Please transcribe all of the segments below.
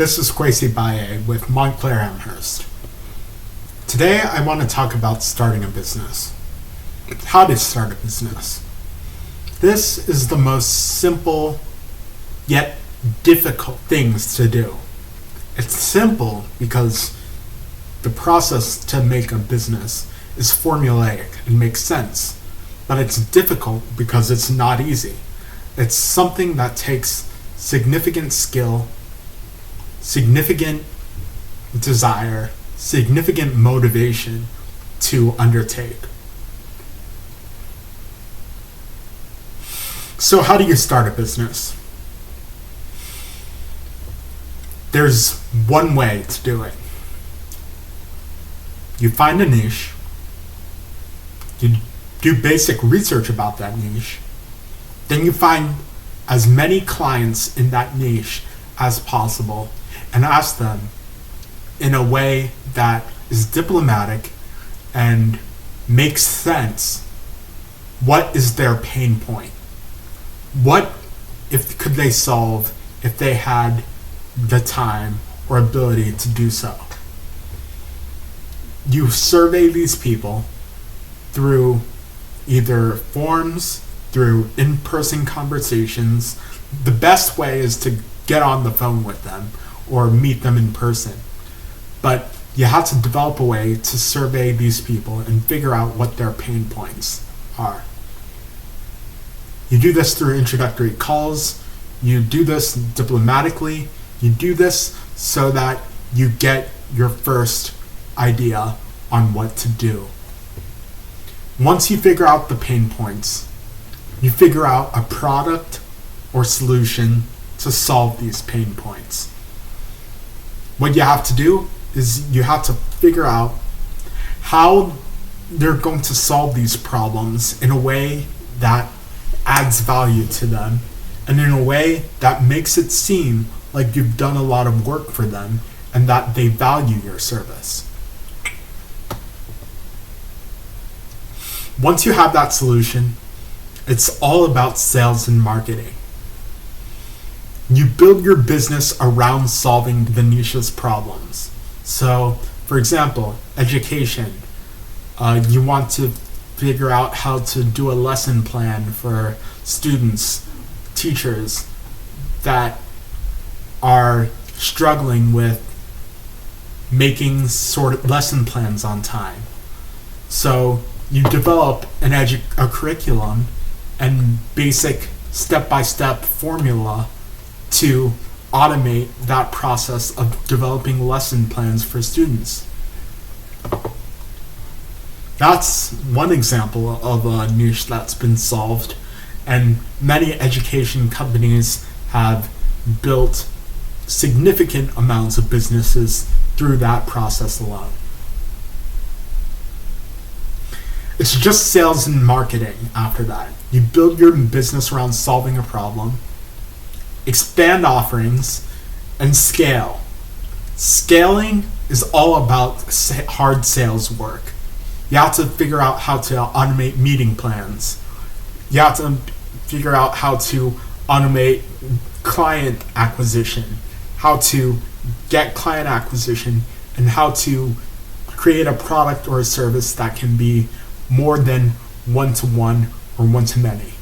This is Kwesi Baye with Montclair Amherst. Today I want to talk about starting a business. How to start a business. This is the most simple yet difficult things to do. It's simple because the process to make a business is formulaic and makes sense, but it's difficult because it's not easy. It's something that takes significant skill, significant desire, significant motivation to undertake. So how do you start a business? There's one way to do it. You find a niche, you do basic research about that niche, then you find as many clients in that niche as possible and ask them in a way that is diplomatic and makes sense. What is their pain point? What could they solve if they had the time or ability to do so? You survey these people through either forms, through in-person conversations. The best way is to get on the phone with them or meet them in person. But you have to develop a way to survey these people and figure out what their pain points are. You do this through introductory calls. You do this diplomatically. You do this so that you get your first idea on what to do. Once you figure out the pain points, you figure out a product or solution to solve these pain points. What you have to do is you have to figure out how they're going to solve these problems in a way that adds value to them and in a way that makes it seem like you've done a lot of work for them and that they value your service. Once you have that solution, it's all about sales and marketing. You build your business around solving the niche's problems. So, for example, education. You want to figure out how to do a lesson plan for students, teachers that are struggling with making sort of lesson plans on time. So you develop a curriculum and basic step-by-step formula to automate that process of developing lesson plans for students. That's one example of a niche that's been solved, and many education companies have built significant amounts of businesses through that process alone. It's just sales and marketing after that. You build your business around solving a problem, expand offerings, and scale. Scaling is all about hard sales work. You have to figure out how to automate meeting plans. You have to figure out how to automate client acquisition, how to get client acquisition, and how to create a product or a service that can be more than one-to-one or one-to-many.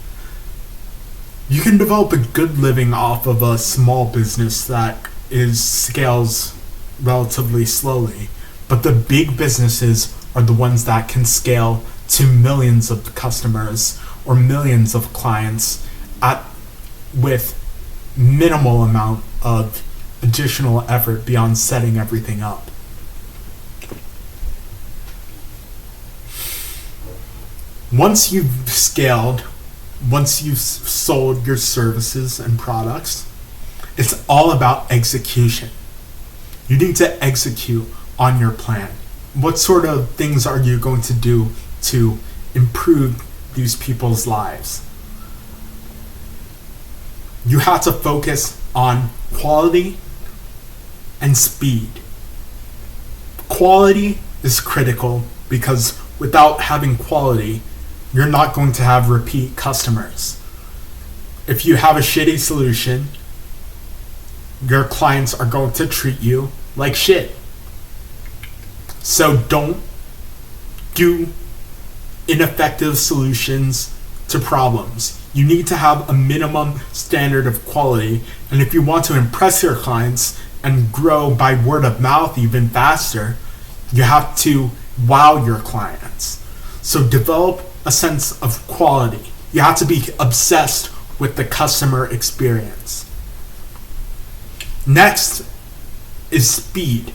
You can develop a good living off of a small business that scales relatively slowly, but the big businesses are the ones that can scale to millions of customers or millions of clients with minimal amount of additional effort beyond setting everything up. Once you've scaled, once you've sold your services and products, it's all about execution. You need to execute on your plan. What sort of things are you going to do to improve these people's lives? You have to focus on quality and speed. Quality is critical because without having quality, you're not going to have repeat customers. If you have a shitty solution, your clients are going to treat you like shit. So don't do ineffective solutions to problems. You need to have a minimum standard of quality, and if you want to impress your clients and grow by word of mouth even faster, you have to wow your clients. So develop a sense of quality. You have to be obsessed with the customer experience. Next is speed.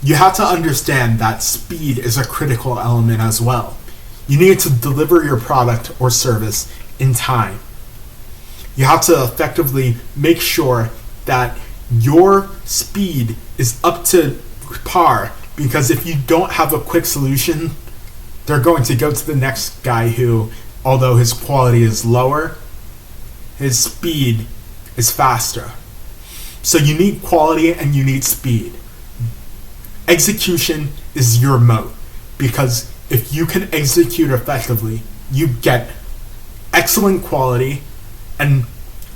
You have to understand that speed is a critical element as well. You need to deliver your product or service in time. You have to effectively make sure that your speed is up to par, because if you don't have a quick solution, they're going to go to the next guy who, although his quality is lower, his speed is faster. So you need quality and you need speed. Execution is your moat, because if you can execute effectively, you get excellent quality and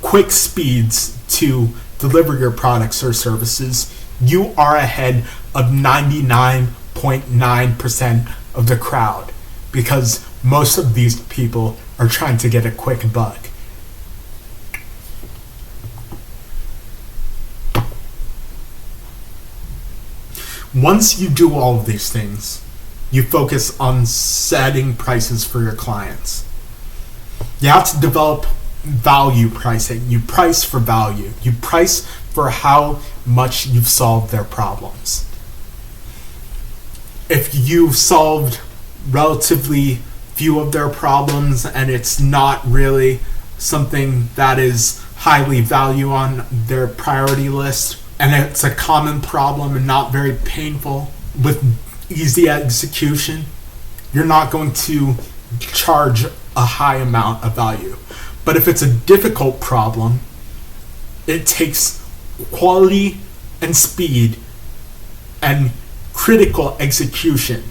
quick speeds to deliver your products or services. You are ahead of 99.9% of the crowd, because most of these people are trying to get a quick buck. Once you do all of these things, you focus on setting prices for your clients. You have to develop value pricing. You price for value. You price for how much you've solved their problems. If you've solved relatively few of their problems and it's not really something that is highly valued on their priority list, and it's a common problem and not very painful with easy execution, you're not going to charge a high amount of value. But if it's a difficult problem, it takes quality and speed and critical execution.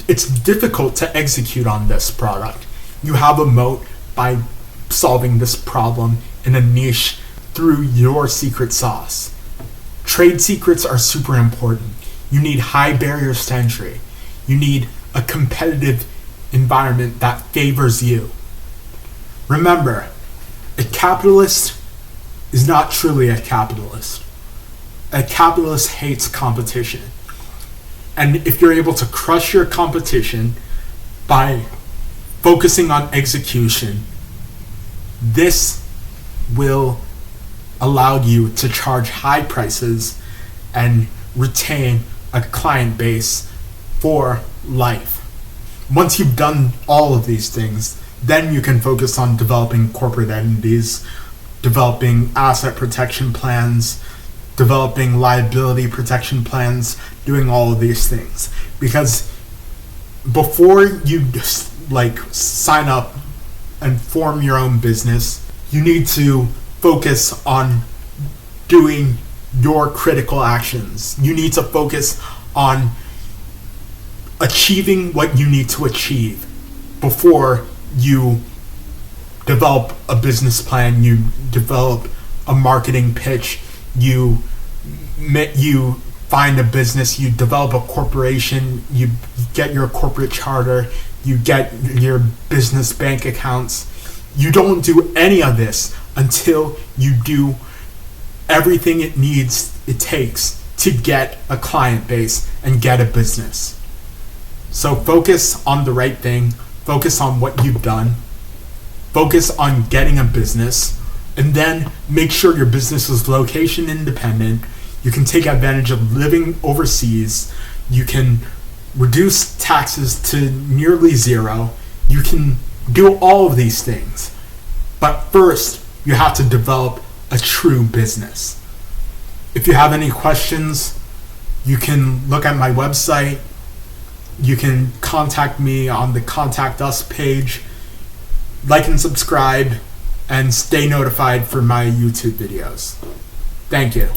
It's difficult to execute on this product. You have a moat by solving this problem in a niche through your secret sauce. Trade secrets are super important. You need high barriers to entry. You need a competitive environment that favors you. Remember, a capitalist is not truly a capitalist. A capitalist hates competition. And if you're able to crush your competition by focusing on execution, this will allow you to charge high prices and retain a client base for life. Once you've done all of these things, then you can focus on developing corporate entities, developing asset protection plans, developing liability protection plans, doing all of these things. Because before you sign up and form your own business, you need to focus on doing your critical actions. You need to focus on achieving what you need to achieve before you develop a business plan, you develop a marketing pitch, you find a business, you develop a corporation, you get your corporate charter, you get your business bank accounts. You don't do any of this until you do everything it takes to get a client base and get a business. So focus on the right thing, focus on what you've done, focus on getting a business, and then make sure your business is location independent. You can take advantage of living overseas. You can reduce taxes to nearly zero. You can do all of these things. But first, you have to develop a true business. If you have any questions, you can look at my website. You can contact me on the Contact Us page. Like and subscribe, and stay notified for my YouTube videos. Thank you.